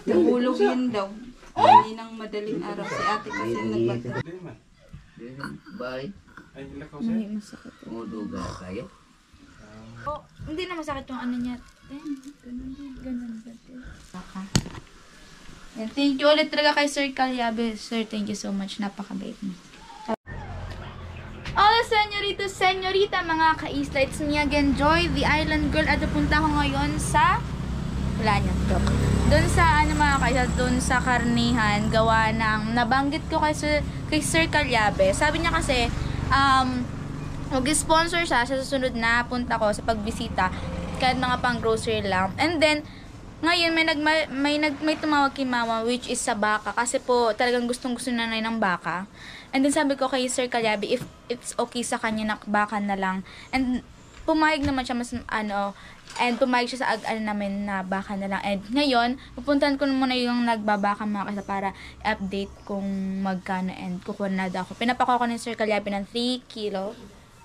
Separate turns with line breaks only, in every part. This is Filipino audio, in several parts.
Nahulog yun daw. Hindi nang madaling araw. Si ate kasi nagbata.
Bye.
Hindi masakit.
Umuduga kaya?
Oh, hindi na masakit yung ano niya. Ganun ba? Baka. And thank you ulit talaga kay Sir Calyabe. Sir, thank you so much. Napakabait mo. Hola, senyorita, mga ka-isla. It's me again, Joy, the island girl. At napunta ko ngayon sa... Wala niya. Doon sa, mga ka-isla, doon sa karnihan, gawa ng... Nabanggit ko kay Sir Calyabe. Sabi niya kasi, mag-sponsor siya sa susunod na punta ko sa pagbisita. Kahit mga pang-grocery lang. And then, ngayon, may tumawag kay mama, which is sa baka. Kasi po, talagang gustong-gusto nanay ng baka. And then sabi ko kay Sir Calyabe, if it's okay sa kanya na baka na lang. And pumayag naman siya and pumayag siya sa namin na baka na lang. And ngayon, pupuntahan ko muna yung nagbabaka mga kasi para update kung magkano and kukuha na daw ako. Pinapakuha ko ni Sir Calyabe ng 3 kilo.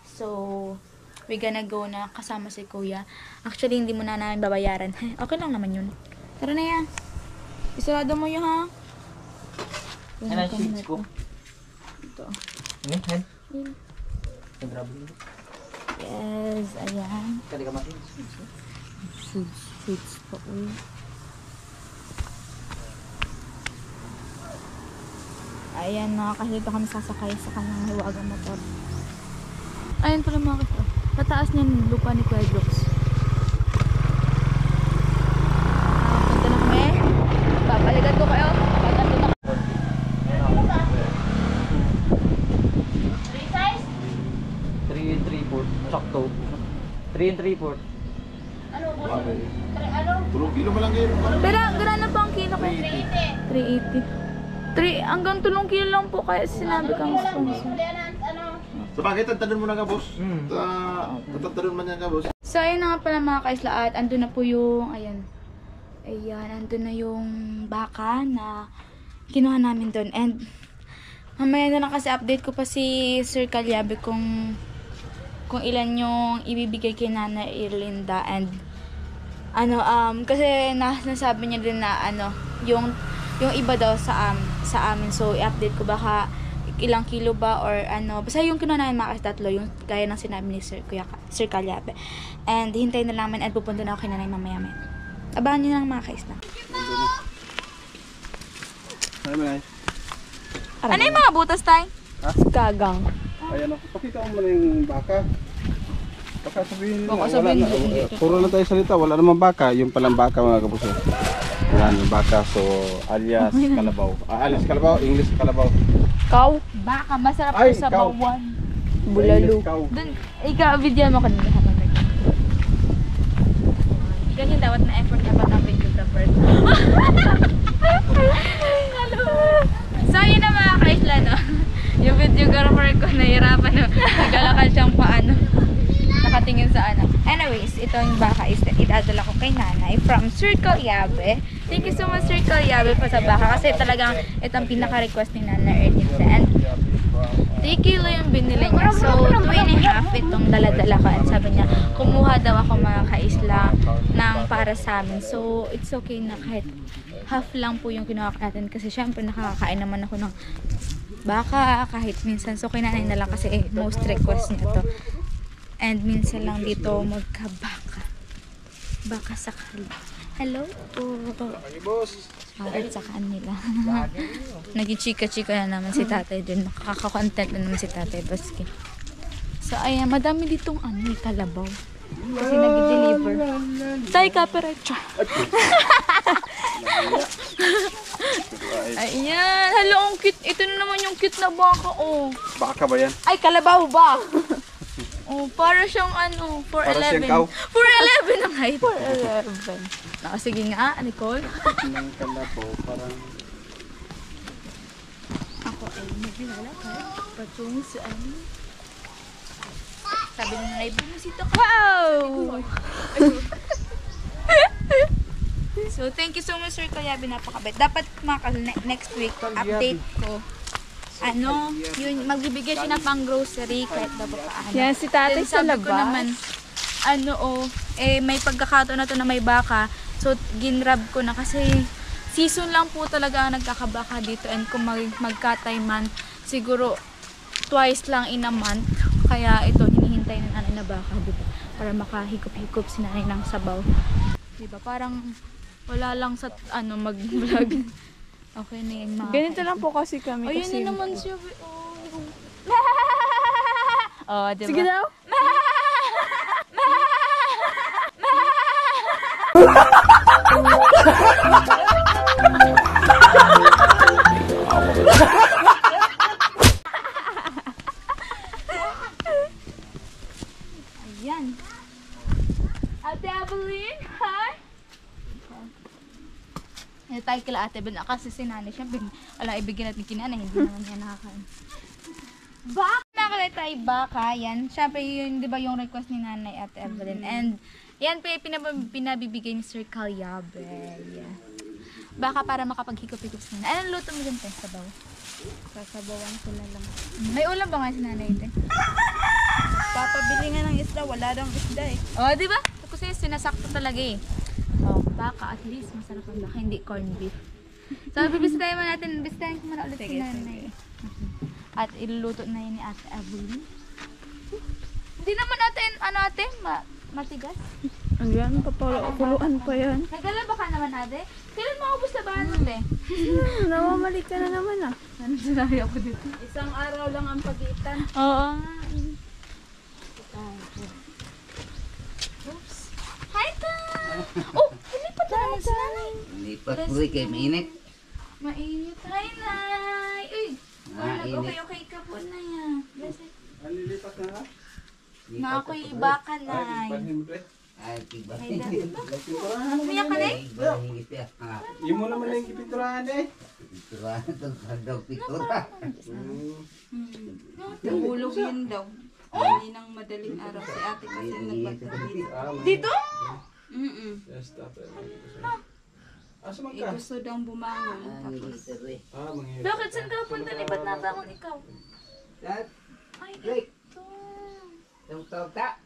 So, we gonna go na kasama si Kuya. Actually, hindi mo na namin babayaran. Okay lang naman yun. Tara na yan. Isarado mo yun, ha?
Ano yung sheets ko?
Ito.
Ini, hen?
Yes, ayan.
Kali ka masin.
Seeds pa, uy. Ayan, mga kasi dito kami sasakay sa kanyang hiwagang motor. Ayan pala mga kasi. Pataas niya yung lupa ni Kuya Jokes. Punta na kami. Papaligan ko kayo. Patanto na.
3 and 3/4. Sakto. 3 and 3/4.
Tulong kilo mo lang yun.
Pero gano'n na po ang kilo ko? 380. Hanggang 3 kilo lang po kaya sinabi kang sponsor.
So bakit tantanan mo na ka, boss? Tatantanan man yan ka, boss.
So ayun na nga pala mga kaisla at andun na po yung, ayan, andun na yung baka na kinuha namin doon. And mamaya na lang kasi update ko pa si Sir Calyabe kung ilan yung ibibigay kay Nana Irlinda. And kasi nasabi niya din na yung iba daw sa amin. So i-update ko baka ilang kilo ba or basta yung kinuha namin mga kasi tatlo, yung gaya ng sinabi ni Sir Calyabe. And hintayin na namin at pupunta na ako kay Nanay mamaya. Abangan nyo lang mga kaisla. Ano yung mga butas tayo?
Ha?
Gagang.
Ayan ako, pakita mo muna yung baka. Baka sabihin nila,
Baka sabihin
puro na tayo salita, wala namang baka. Yung palang baka mga kapuso. Yan, yung baka, so alias kalabaw. Alias kalabaw, English kalabaw.
Cow? Baka, masarap po sa
cow.
bawan. Bulalo. Dun, video mo kanina habang ganyan dapat na effort dapat ang videographer. So yun na mga kaisla, no? Yung videographer ko nahirapan, no? Naglalakad siyang paano. Nakatingin sa Anyways, ito yung baka is idadala ko kay Nanay from Sir Calyabe. Thank you so much Sir Calyabe pa sa baka kasi talagang itong pinaka-request ni Nana Erlinda. And 3 kilo yung binili niya. So, 2.5 itong dala-dala ko. And sabi niya, kumuha daw ako mga kaisla ng para sa amin. So, it's okay na kahit half lang po yung kinuha natin. Kasi syempre nakakain naman ako ng baka kahit minsan. So, kay Nanay na lang kasi most request niya to. And minsan lang dito magkabaka. Baka sakali. Hello po. At sa kanila. Nag-chika-chika na naman si tatay dun. Makaka-content na naman si tatay Baski. So ayan, madami ditong kalabaw. Kasi nag-deliver. Tay, copyright. Ayan. Hello, ang cute. Ito na naman yung cute na baka. Oh.
Baka ba yan?
Ay, kalabaw ba? Oh, para siyang 4'11".
Para siyang cow?
4'11 ang height. 4'11. Sige nga, Nicole.
Ng kalabaw, parang...
Ako ay naglalakad patungo sa sabi ng nanay, bumusita ka. Wow! So, thank you so much Sir Calyabe, napakabait. Dapat next week, update ko. Yun, magbibigay siya na pang grocery kahit na pa paano.
Yan, si tatay sa
sabi ko
labas.
naman, may pagkakataon na to na may baka. So, ginrab ko na kasi season lang po talaga ang nagkakabaka dito, and kung magkatay man, siguro twice lang in a month. Kaya ito, hinihintay ng nanay na baka, diba? Para makahikop-hikop si nanay ng sabaw. Diba? Parang wala lang sa mag-vlog. Okay na yan, mga
Ganito lang po kasi kami.
ayun
kasi
na naman siya. Oh, diba?
Sige daw.
Ayan. Ate Evelyn, hi! Ito tayo kila Ate Evelyn. Kasi si nanay, syempre, wala ibigin natin kinanay, hindi naman niya nakakain. Baka! Nakalay tayo baka, yan. Syempre, yun, di ba yung request ni nanay Ate Evelyn. And, yan pa yung pinabibigay ni Sir Calyabe. Yeah. Baka para makapaghikop-hikop si nanay. Anong luto mo dyan, te? Sabaw?
Sasabawan ko na lang.
May ulam ba nga si nanay, te?
Papabili nga ng isda. Wala daw isda eh.
Oh, di ba? Kasi sinasakto talaga eh. Oh, baka at least masarap ang baka, hindi corned beef. So, bibisitahin mo natin. Bisitahin ko muna ulit si nanay. At iluluto na yun ni Ate Evelyn. Hindi naman natin, ate, matigas.
Ano yan? Papakuluan pa yan.
Naglalaba ka naman, ate. Kailan maubos na ba ate?
Namamali ka na naman ah.
Ano sinabi ako dito?
Isang araw lang ang pagitan.
Oo. Oops. Hi, Ta! Oh, lumipat na naman si nanay.
Lipat ko kay mainit.
Mainit. Hi, Nay! Uy!
Mainit.
Okay ka po na yan.
Nalilipat na nga.
Na ako'y baka, Nay.
Panhin mo, pre.
Ay, tiba.
Ay, dati ba?
Pinturahan mo
Umiyak ka, Nay?
Bahingit ya.
Yung mo naman na yung pinturahan eh.
Pintura ito daw pintura.
Nahulog yun daw. Hindi nang madaling araw si ate kasi nagbagdamit.
Dito?
Yes, tapos. Asa man
Eh,
ka?
gusto daw bumangon. Tapos,
Manghihirap.
Bakit saan ka punta? Ni ba't nabangon ikaw?
Dad,
Ay,
Rick.
ito.
tawag ta.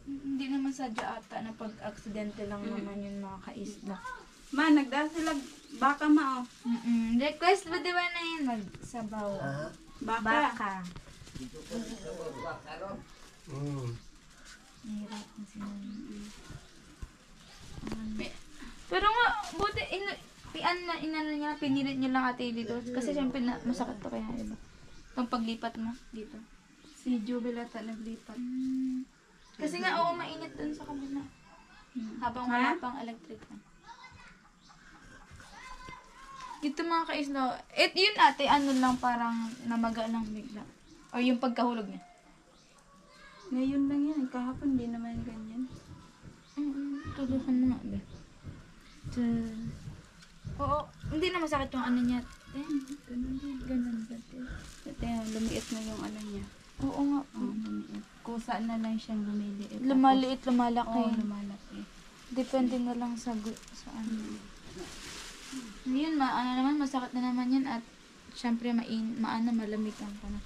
Hindi naman sadya ata na pag-aksidente lang naman yun mga kaisla.
ma, nagdaan sila baka ma oh.
Request ba diba na yun? Magsabaw.
Baka.
Baka.
Mm.
Nahirap na si nanay. Pero nga, buti, inano niya, pinilit niyo lang ate dito. Kasi syempre masakit to kaya, diba? Itong paglipat mo dito.
Si Jubilata naglipat.
Kasi nga, oo, mainit dun sa kabila. Habang wala pang electric fan. Dito mga kaisla, yun ate, ano lang parang namaga lang bigla. O yung pagkahulog niya.
Ngayon lang yan. Kahapon di naman ganyan.
Tulusan mo nga ba? Oo, hindi na masakit yung ano niya. Ganun ba?
Ate, lumiit na yung ano niya.
Oo nga po.
Lumiit. Kusa na lang siyang lumiliit.
Lumaliit, lumalaki.
Oo, lumalaki.
Depende na lang sa ano. Yun, ano naman, masakit na naman yan at syempre malamig ang panahon.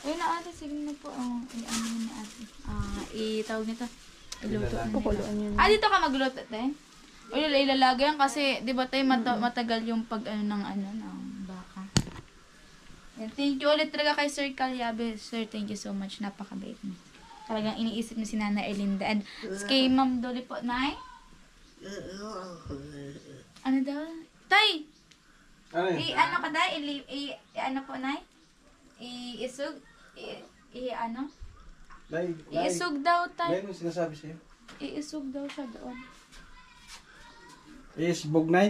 Ayun na ate, sige na po. I-ano yun ni ate. Itawag nito. Iluto na nila. Dito ka magluto, te? O ilalagay yan kasi, di ba tayo matagal yung ng baka. Yan, thank you ulit talaga kay Sir Calyabe. Sir, thank you so much. Napakabait mo. Talagang iniisip mo si Nana Erlinda. And kay Ma'am Dolly po, Nay? Ano daw? Tay!
Ano yun?
Ano ka day? Ano po, Nay? Iisug? Ano?
Dahil.
Iisug daw, Tay.
Dahil mo sinasabi sa'yo.
Iisug daw siya doon.
Iisbog na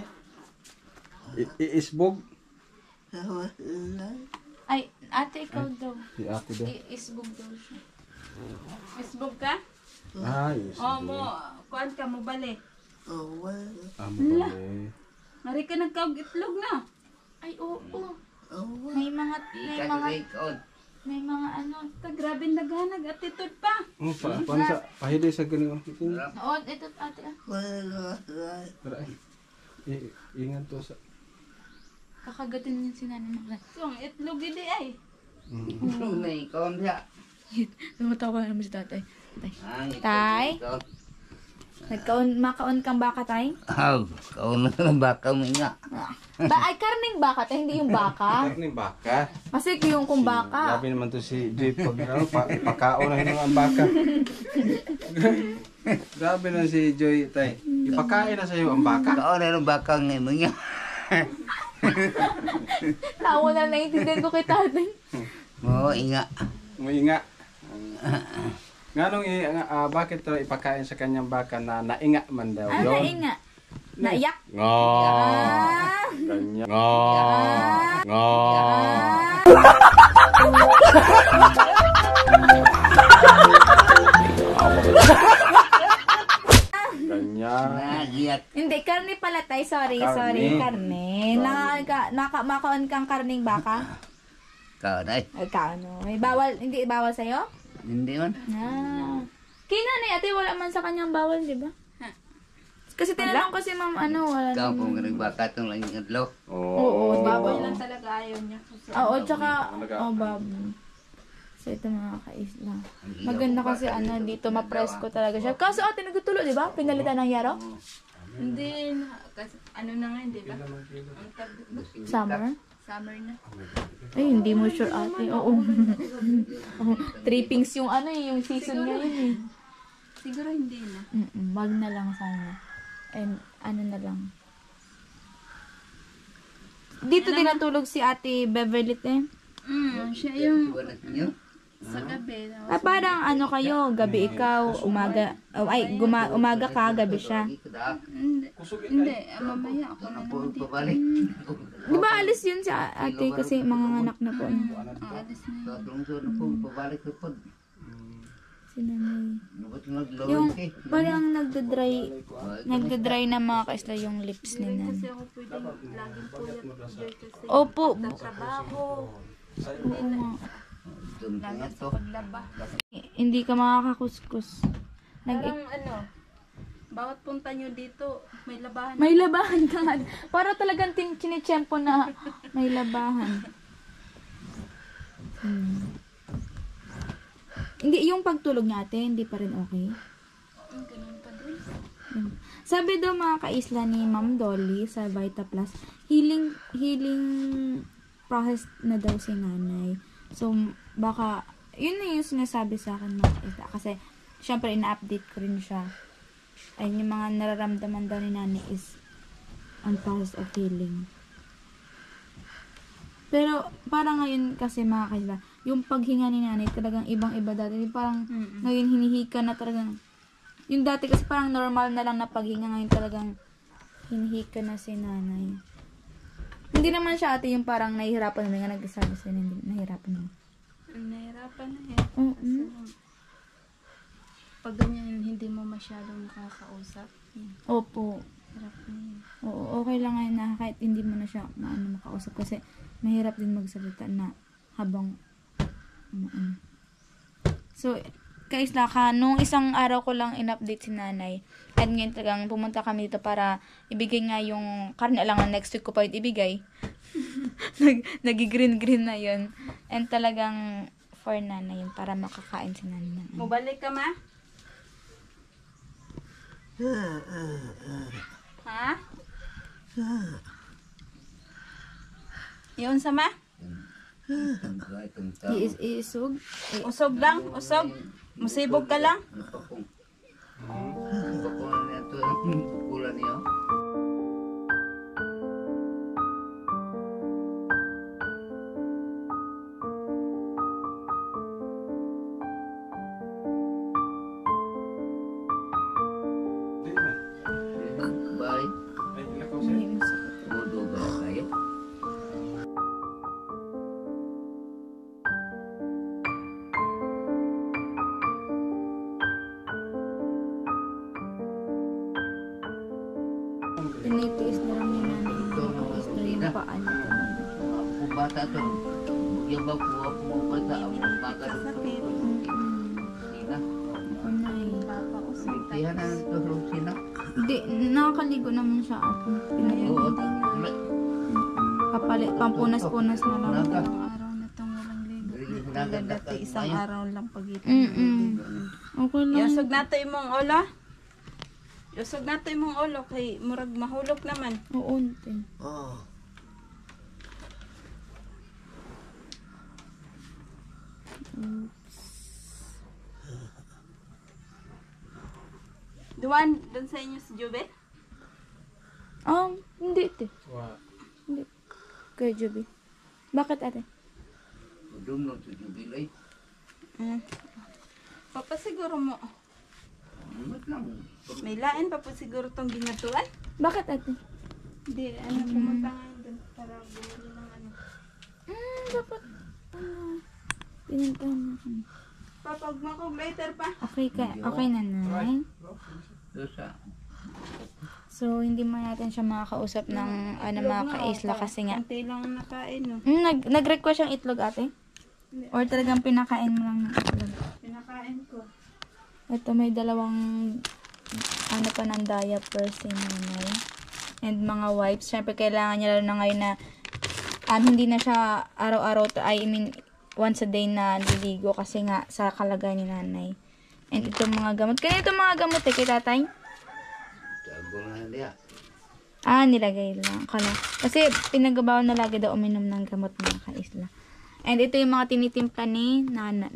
Iisbog.
Ay, ate, ikaw daw.
Si ate daw.
Iisbog daw siya.
Isbog ka?
Ah, iisbog.
Oo mo. Kuan ka mo bali.
Mabali.
Mari ka nagkaog itlog na.
Ay, oo. May mga
Grabe naghanag attitude pa.
Paano sa pahili sa ganun?
Oo, ito ate.
Tara ay. Ingat to sa.
Kakagatin niya si Nanay Maglan.
So, ang itlog hindi ay.
May ikaw siya.
Tumatawa naman si tatay.
Ay,
Tay? Makaon kang baka tay?
Kauna ng baka mo nga.
Ay, karning baka tay, hindi yung baka.
Karning baka.
Kasi yung kung baka.
Grabe naman to si Joy pag ipakaon na yun ang baka. Grabe na si Joy tay. Ipakain na sa'yo ang baka.
Kauna ng baka nga mo nga.
Tawa na naiintindihan ko kay tatay.
Oo, inga.
Mainga. Nganong bakit raw ipakain sa kanyang baka na nainga man daw?
Ano nainga? Naiyak?
Nga.
Ah!
Ganyan. Nga. Nga. Ganyan.
Nagiyak.
Hindi, karne pala tay. Sorry, karne. Makaon kang karning baka?
Kauna.
Ay, ano? May bawal, hindi bawal sa'yo?
Hindi man.
Ah. Kinanay, ate, wala man sa kanyang bawal, di ba? Kasi tinanong ko si ma'am, wala
Ikaw
naman.
po nga nagbaka itong lang yung adlaw.
Oo,
Baboy lang talaga ayaw niya. Kasi
Oo, tsaka, baboy. So, ito mga kaisla. Maganda kasi dito, mapresko talaga siya. Kaso ate, nagtutulo, di ba? Pinalitan ng yaro?
Hindi na. Kasi ano na nga, di ba? Ang
Summer?
summer na.
Ay, hindi mo sure ate. Oo. Trippings yung yung season ngayon eh.
Siguro hindi na.
Wag na lang sana. And na lang. Dito din natulog si ate Beverly te.
Siya yung
Iwan natin yun.
sa gabi.
Ah, parang kayo, gabi ikaw, umaga, umaga ka, gabi siya.
Hindi. Hindi. Mamaya ako na
Po,
naman dito.
pabalik.
Di ba alis yun si ate kasi mga anak na po.
Alis na yun.
Katrungso na po, pabalik na po.
Si nanay.
Nabat naglawin
Yung
kay.
parang nagdadry na mga kaisla yung lips ni nanay.
Kasi ako pwedeng laging puyat. Joy kasi
Opo.
trabaho.
Oo nga.
Tumpa nga to.
Paglaba.
Hindi ka makakakuskus.
Parang bawat punta nyo dito, may labahan.
May labahan ka nga. Para talagang chinitsyempo na may labahan. Hindi, yung pagtulog niya ate, hindi pa rin okay.
Ganun pa din.
Sabi daw mga kaisla ni Ma'am Dolly sa Vita Plus, healing process na daw si nanay. So, baka, yun na yung sinasabi sa akin mga kaisla. Kasi, syempre, ina-update ko rin siya. Ay, yung mga nararamdaman daw ni nanay is on process of healing. Pero, parang ngayon kasi mga kaisla, yung paghinga ni nanay talagang ibang-iba dati. Parang ngayon hinihika na talagang, yung dati kasi parang normal na lang na paghinga, ngayon talagang hinihika na si nanay. Hindi naman siya ate yung parang nahihirapan na nga nagsasabi siya na hindi nahihirapan na.
Nahirapan na eh.
Oo.
Pag ganyan, hindi mo masyadong nakakausap.
Opo.
Hirap na yun.
Oo, okay lang ngayon na kahit hindi mo na siya makausap kasi mahirap din magsalita na habang So, kaisla ka, nung isang araw ko lang in-update si nanay. At ngayon talagang pumunta kami dito para ibigay nga yung karne lang ang next week ko pa ibigay. Nagi-green-green na yun. And talagang for nanay yun para makakain si nanay.
Mabalik ka, ma? Ha? Yun sa ma?
Iisog?
Usog lang, usog. Musibog ka lang.
Napakong. Napakong na ito. Pukulan niyo. Bye. Bodo ba kayo?
Tinitiis na lang ni nanay yung paan niya talaga.
Kung bata ito, yung ba po ako bata ang bakal. Sina.
Unay.
Bigtihan na ito sa sina.
Hindi, nakakaligo naman siya at
Oo.
papalit, pampunas-punas na lang.
Naga.
Araw na itong walang ligo.
Naga.
Dati isang araw lang pag-ito.
Okay lang.
Yasog nato imong ola. Lusog nato imong ulo kay murag mahulog naman.
Oo, te.
Oh.
Doon sa inyo si Jube?
Hindi, te.
Wa.
Hindi. Kaya, Joby. Bakit, ate?
Udom lang sa jubilay.
Papa siguro mo.
Mat lang.
May lain pa po siguro tong ginatuan.
Bakit, ate?
Hindi, pumunta ngayon doon para bumili ng ano.
Dapat, pinuntahan natin.
Papag makog later pa.
Okay, okay, nanay.
Dosa.
So, hindi mo natin siya makakausap ng mga ka-isla kasi nga.
Konti lang ang nakain, no?
Nag-request siyang itlog, ate? Or talagang pinakain mo lang ng itlog?
Pinakain ko.
Ito, may dalawang pa ng diaper si nanay. And mga wipes. Siyempre, kailangan niya lalo na ngayon na hindi na siya araw-araw, once a day na nililigo kasi nga sa kalagayan ni nanay. And itong mga gamot. Kaya itong mga gamot kay tatay?
Tago na dia.
Nilagay lang. Kasi pinagabaw na lagi daw uminom ng gamot mga ka-isla. And ito yung mga tinitimpla ni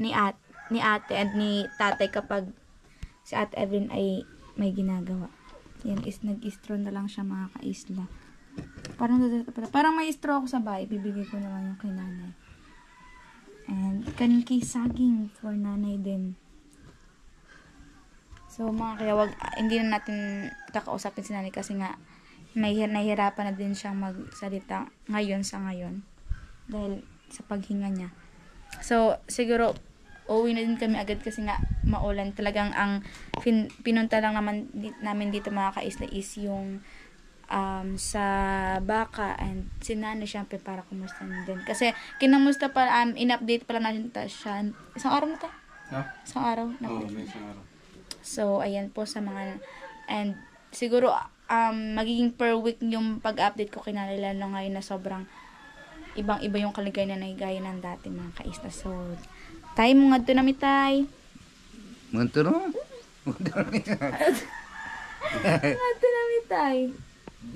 ate and ni tatay kapag si Ate Evelyn ay may ginagawa. Yan is nag-istro na lang siya mga ka-isla. Parang may istro ako sa bahay. Bibigay ko naman yung kay nanay. And kay saging for nanay din. So mga kaya hindi na natin kakausapin si nanay kasi nga nahihirapan na din siyang magsalita ngayon sa ngayon. Dahil sa paghinga niya. So siguro uwi na din kami agad kasi nga maulan. Talagang ang pinunta lang namin dito mga ka-isla is yung sa baka and si nanay syempre para kumusta din. Kasi kinamusta pa, in-update pala natin siya. Isang araw na tayo? Isang araw?
May isang araw.
So, ayan po sa mga, and siguro, magiging per week yung pag-update ko kay nanay lalo ngayon na sobrang ibang-iba yung kalagayan na gaya ng dati mga ka-isla. So, tayo mo nga ito na mitay.
Manto no?
Nga ito na mitay.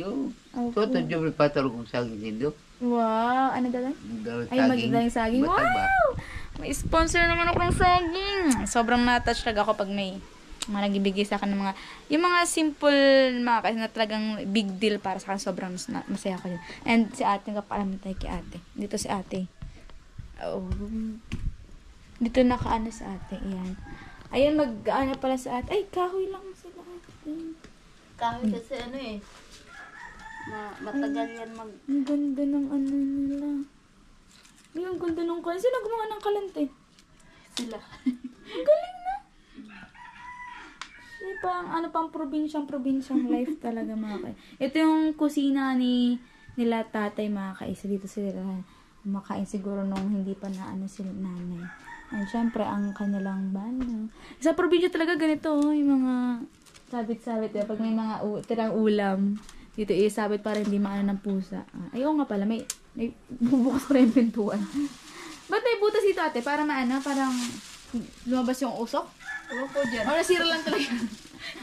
Jo. Toto jo patalo kong saging dindo.
Wow, ano daw? Ay, magiging saging. Wow! May sponsor naman ako ng saging. Sobrang na-touch talaga ako pag may mga nagibigay sa akin ng yung mga simple mga kasi na talagang big deal para sa akin. Sobrang masaya ako yun. And si ate, kapaalaman tayo kay ate. Dito si ate. Oh. Dito nakaano sa ate. Ayan. Ayan, mag-ano pala sa ate. Ay, kahoy lang sila ate.
Kahoy kasi matagal yan
Ang ganda ng ano nila. Ay, ang ganda ng kalan. Sino gumawa ng kalante?
Sila.
Ang galing na. Pang probinsyang life talaga mga ka. Ito yung kusina nila tatay mga kaisa. Dito sila makain siguro nung hindi pa na sila nanay. And syempre, ang kanilang banyo. Sa probinsya talaga ganito, yung mga sabit-sabit. Pag may mga tirang ulam, dito isabit para hindi maano ng pusa. Ayaw nga pala, may bubukas ko rin pintuan. Ba't may butas dito ate? Para parang lumabas yung usok?
Ewan ko dyan.
O nasira lang talaga.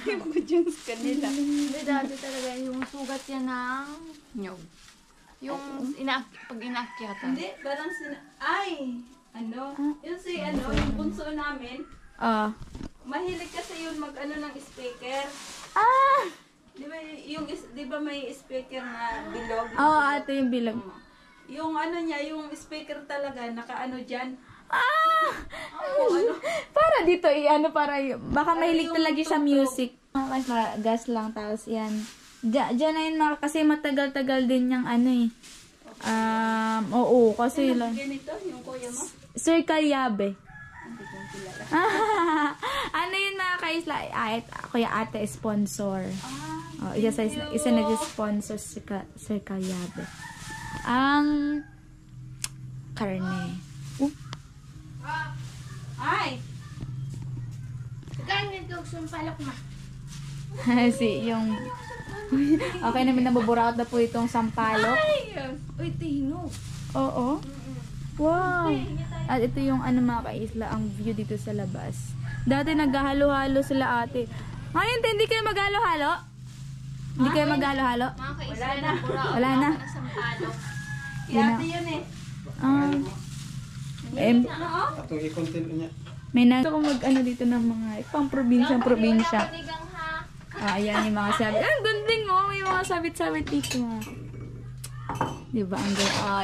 Ewan ko dyan sa kanila.
Hindi dati talaga yung sugat yan ng
Nyog.
yung pag inaakyatan.
Hindi, parang yung bunso namin, mahilig kasi yun mag-ano ng speaker. Di ba may speaker na bilog?
Oo, ate yung bilog.
Yung yung speaker talaga, nakaano dyan.
Para dito, para baka mahilig
yung
talaga sa
tugtog.
music. Gas lang, tapos yan. Diyan na yun kasi matagal-tagal din yung oo, kasi lang.
Ganito, yung kuya mo?
Sir Calyabe.
Hindi ko kilala.
Ano yun mga kaisla? Kuya ate sponsor. Isa nag-sponsor si Sir Calyabe. Ang karne.
Ay!
Ganyan ko sumpalok na. Okay namin nabuburaot na po itong sampalok.
Uy, tino.
Oo. Wow. At ito yung mga kaisla, ang view dito sa labas. Dati naghahalo-halo sila ate. Hindi kayo maghalo-halo? Hindi kayo maghalo-halo?
Mga kaisla na.
Wala na.
Sampalok.
Yun na.
Ate yun eh.
Atong i-content niya.
May na ako mag-ano dito ng mga pang probinsya. Ayan yung mga sabit. Ang ganding mo. May mga sabit-sabit dito. Diba?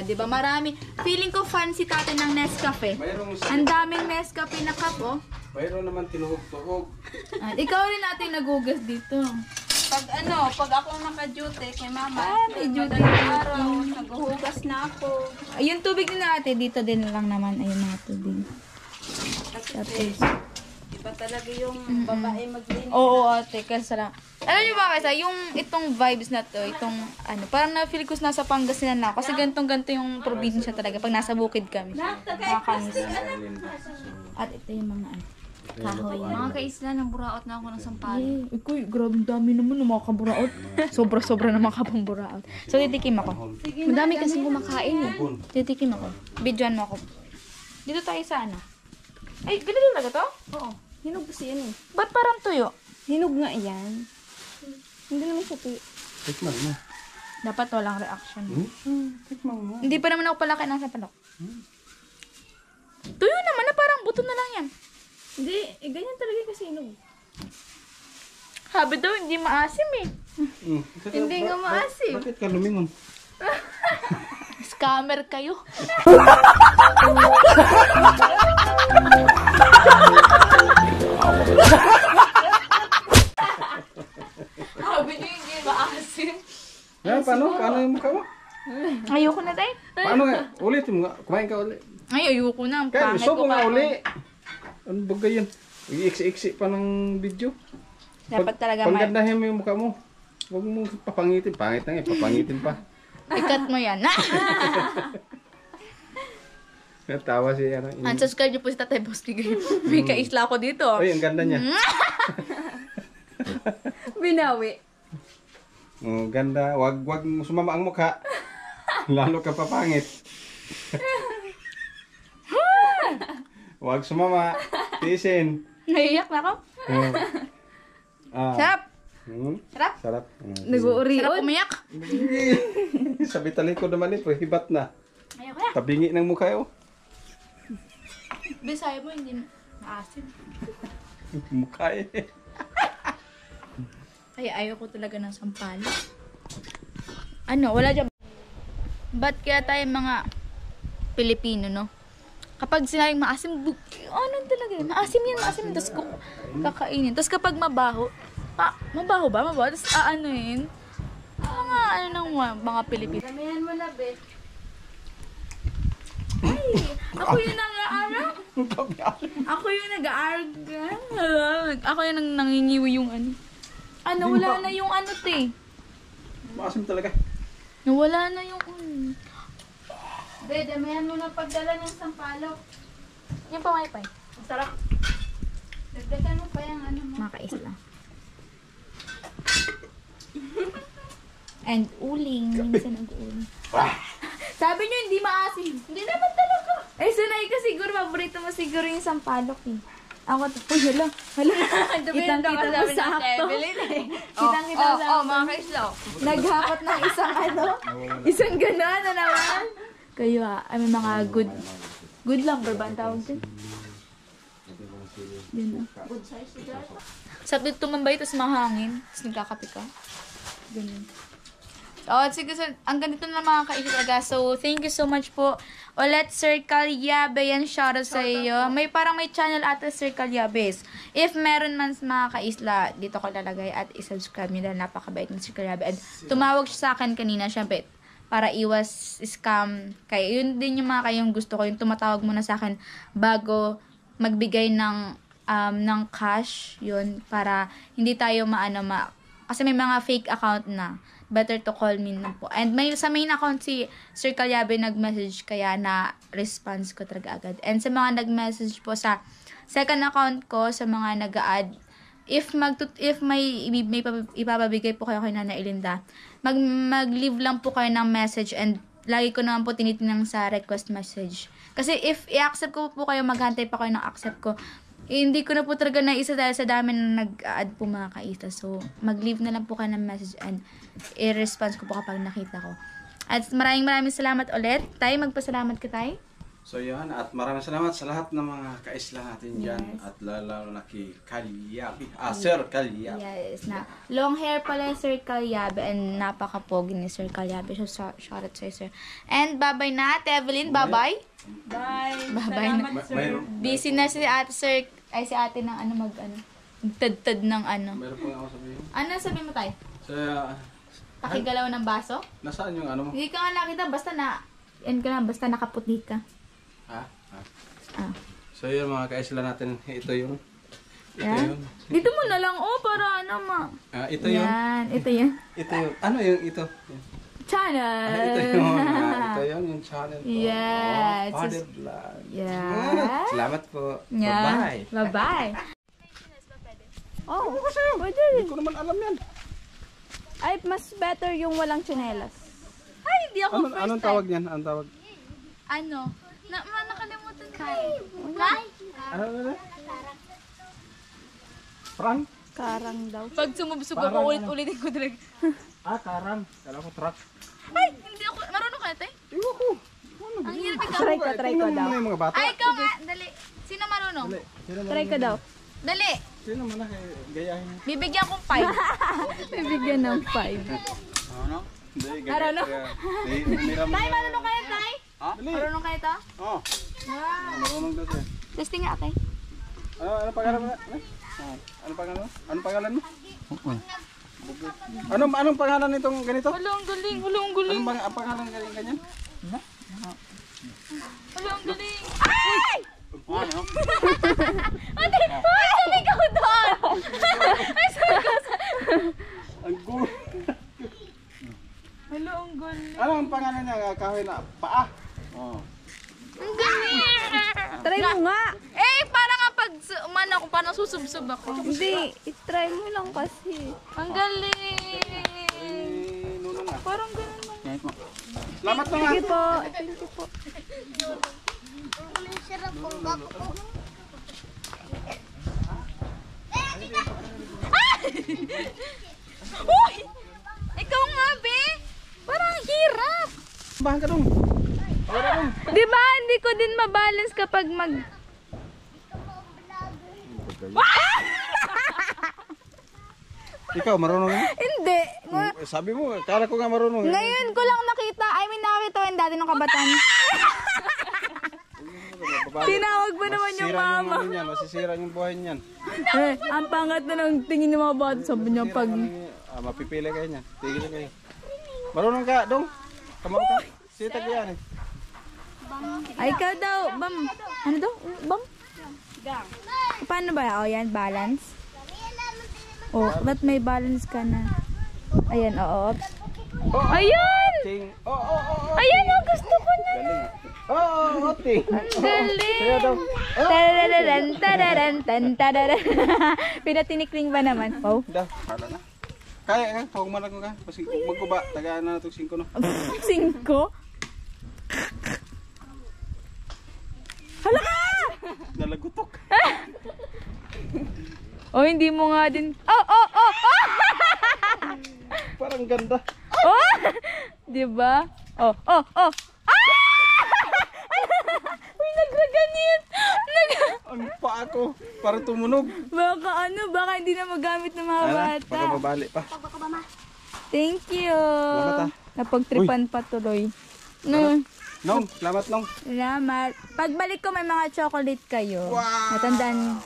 Diba? Marami. Feeling ko fan si tate ng Nescafe. Ang daming Nescafe na cup, oh.
Mayroon naman tinuhog-tuhog.
At ikaw rin natin nagugas dito.
Pag ako naka-duty kay mama,
may duty.
madaling araw, naghuhugas na ako.
Yung tubig din natin, dito din lang naman. Ayun mga tubig.
Kasi iba talaga yung babae maglinis.
Oo, ate. Kasi lang. Alam niyo ba kasi, yung itong vibes na to, parang na-feel ko nasa Pangasinan na ako. Kasi gantong-ganto yung probinsya talaga. Pag nasa bukid kami. Nakakamiss. At ito yung mga kahoy.
Mga kaisla, nang buraot na ako ng sampalok.
Ikoy, grabe dami naman ng mga kaburaot. Sobra-sobra na mga kaburaot. So, titikim ako. Madami kasi kumakain eh. Titikim ako. Bidyoan mo ako. Dito tayo sa ano? Ay, ganito talaga to?
Oo. Hinog kasi yan eh.
Ba't parang tuyo?
Hinog nga yan. Hindi naman siya tuyo.
Tikman mo.
Dapat walang reaction.
Tikman mo.
Hindi pa naman ako palaki ng sapalok. Tuyo naman na parang buto na lang yan.
Hindi, ganyan talaga kasi hinog.
Sabi daw, hindi maasim eh.
Hindi nga maasim.
Bakit ka lumingon?
Scammer kayo. Sabi niyo hindi maasim.
Paano yung mukha mo?
Ayoko na tayo.
Paano nga? Ulitin mo nga. Kumain ka ulit.
Ay, ayoko na. Ang
Kaya
pangit
gusto
ko
ko nga
pa.
uli. Ano ba ganyan? I-iksi-iksi pa ng video.
Dapat talaga may...
Paggandahin mo yung mukha mo. Huwag mo papangitin. Pangit na nga, papangitin pa.
Ikat mo yan.
Natawa si ano.
Unsubscribe niyo po si Tatay Boss Ligay. May kaisla ako dito.
Ay, ang ganda niya.
Binawi.
Oh, ganda. Wag mo sumama ang mukha. Lalo ka papangit. Wag sumama. Tiisin.
Naiiyak na ako. Sarap. Sarap.
Sarap.
Nag-uuri.
Sarap umiyak.
Sabi talikod naman ito, hibat na.
Ayoko na.
Tabingi ng mukha oh.
Bisaya mo, hindi maasim.
Mukha eh.
Kaya ayoko talaga ng sampalok. Ano, wala dyan. Ba't kaya tayo mga Pilipino, no? Kapag sinabing maasim, ano talaga yun? Maasim yan, maasim. Tapos kakainin. Tapos kapag mabaho, mabaho ba? Mabaho? Tapos aanoin. Mga ano ng mga Pilipino.
Damihan mo na, be.
Ay, ako yung nag-aarag. Ako yung nag-aarag. Ako yung nangingiwi yung ano. Nawala na yung ano, te.
Maasim talaga.
Nawala na yung
Be, damihan mo na pagdala ng sampalok.
yung pamaypay.
Sarap. Dagdagan mo pa yung ano mo.
Mga kaisla. And uling. Minsan nag-uling. Sabi nyo hindi maasim. Hindi naman talaga. Eh, sanay ka siguro. Paborito mo siguro yung sampalok eh. Ako to. Uy, hala. Kitang-kita mo sa akto. Kitang-kita mo sa akto.
mga kaisla.
Naghakot ng isang ano. Isang gano'n na naman. Kayo may mga good lumber ba ang tawag din? Yun na.
Good size siya.
Sabi tumambay, tapos mahangin. Tapos nagkakape ka. Ganyan. Sige, so, ang ganito na mga kaisip talaga. So, thank you so much po. Ulit, Sir Calyabe, yan, shoutout sa iyo. May parang may channel ata, Sir Calyabes. If meron man mga kaisla, dito ko lalagay at isubscribe nyo dahil napakabait ng Sir Calyabe. And tumawag siya sa akin kanina, syempre, para iwas scam. Kaya yun din yung mga kayong gusto ko, yung tumatawag muna sa akin bago magbigay ng cash, yun, para hindi tayo kasi may mga fake account na. Better to call me na po. And sa main account si Sir Calyabe nag-message, kaya na-response ko talaga agad. And sa mga nag-message po sa second account ko, sa mga nag-a-add, if may ipapabigay po kayo kay Nana Elinda, mag-leave lang po kayo ng message, and lagi ko naman po tinitingnan sa request message. Kasi if i-accept ko po kayo, maghantay pa kayo ng accept ko, hindi ko na po talaga naisa dahil sa dami na nag-add po mga kaista. So, mag-leave na lang po kayo ng message and i-response ko po kapag nakita ko. At maraming salamat ulit. Tay, magpasalamat ka, Tay.
So yan, at maraming salamat sa lahat ng mga kaisla natin dyan. At lalo na kay Kalyabe. Sir Kalyabe.
Yes, na long hair pala Sir Kalyabe and napaka-pogi ni Sir Kalyabe. So, shout out sa'yo, sir. And bye-bye na, Ate Evelyn. Bye-bye.
Bye.
Bye-bye na. Busy na si Ate Sir, ay si Ate ng tad ng ano.
Meron pang ako sabihin.
Ano sabi mo, Tay?
So,
Pakigalaw ng baso?
nasaan yung ano mo?
Hindi ka nga nakita, basta nakaputi ka.
Ha?
Ah.
So yun mga kaisla natin, ito yung
Yan.
yun.
Dito mo na lang, para ano
Ito yung
Yan, ito yan.
ito yung ano yung ito?
Channel!
Ito yung channel ko.
Yes.
Father Vlog.
Yeah.
Salamat po.
Yeah.
Bye-bye.
Bye-bye.
Oh, pwede.
Hindi ko naman alam yan.
Ay, mas better yung walang tsinelas.
Ay, hindi ako
Anong tawag niyan? Anong tawag?
Ano? Nakalimutan ko. Kai?
Ano? Frank?
Karang daw.
Pag sumubsog ako, ulit-ulitin ko talaga.
Karang. Kala ko truck.
Ay, hindi ako. Marunong ka, Tay?
Iwan ko.
Ang hirap ikaw.
Try ko daw.
Tingnan mo muna yung mga bata.
Ay, ikaw nga. Dali. Sino marunong?
Dali. Sino
Try ko daw.
Dali.
Sino man na gayahin niya?
Bibigyan kong 5.
Bibigyan ng 5.
Ano? Hindi, gayahin.
Marunong? Tay, marunong kayo, Tay?
Dali.
Marunong kayo to?
Oh. Marunong daw siya.
Testing nga, Tay.
Ano pangalan mo? Ano pangalan mo? Anong pangalan nitong ganito?
Ang galing. Ang galing.
Anong pangalan ganyan?
Ang galing. Ay! Ate, ay, ikaw doon! Ay, sorry ko.
Ang cool.
Hello, ang galing.
Anong pangalan niya? Kahoy na paa. Oh.
Ang galing!
Try mo nga.
Parang kapag umano ako, parang susubsob ako.
Hindi, i-try mo lang kasi.
Ang galing!
Nuno nga.
Parang galing mo.
Salamat na nga.
Sige po. Thank you po.
Uy! Ikaw nga, be! Parang hirap!
Bahan ka dong.
Di ba, hindi ko din mabalance kapag
Ikaw, marunong nga?
Hindi.
Sabi mo, kala ko nga marunong.
Ngayon ko lang nakita. Nakita ko yung dati ng kabataan. Tinawag ba naman yung mama?
Masisira yung buhay niyan.
Ang pangat na ng tingin ng mga bata. Sabi niya pag...
Mapipili kayo niyan. Tigil na kayo. Marunong ka, dong. Kamaw ka. Sitag yan eh.
Ay, ikaw daw. Bam. Ano daw? Bam? Paano ba? O, yan. Balance. Oh, ba't may balance ka na? Ayan, oo. Ayan!
Ting. Oh.
Ayan, oh, gusto ko na.
Galing. Oh, ting.
Galing!
Kaya daw.
Tarararan, tararan, tan, tararan. Pinatinikling ba naman? Oh.
Dah, hala na. Kaya ka, huwag malako ka. Magkuba, tagaan na itong 5 no.
5? Hala ka!
Nalagutok.
Oh, hindi mo nga din. Oh!
Parang ganda.
Oh! Di ba? Oh! Ah! Uy, nagraganit!
Ang paa ko, parang tumunog.
Baka hindi na magamit ng mga bata.
Baka mabali pa.
Thank you.
Salamat, ah.
Napagtripan pa tuloy.
Nong, salamat nong.
Salamat. Pagbalik ko may mga chocolate kayo.
Wow!
Natandaan.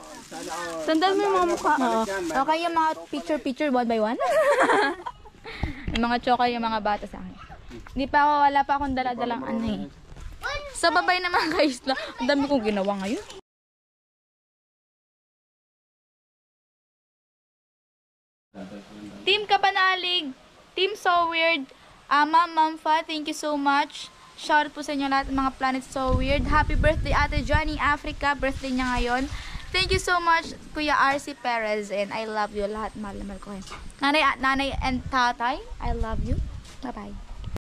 Tandaan mo yung mga mukha. Okay, yung mga picture one by one. Yung mga chocolate, yung mga bata sa akin. Wala pa akong dala-dalang ano eh. Sa babay na mga kaisla, ang dami kong ginawa ngayon. Team Kapanalig, Team So Weird, Ma'am Fa, thank you so much. Shout out po sa inyo lahat ng mga Planet So Weird. Happy birthday Ate Johnny Africa, birthday niya ngayon. Thank you so much Kuya RC Perez and I love you lahat. Mahal ko kayo. Nanay and tatay, I love you. Bye-bye.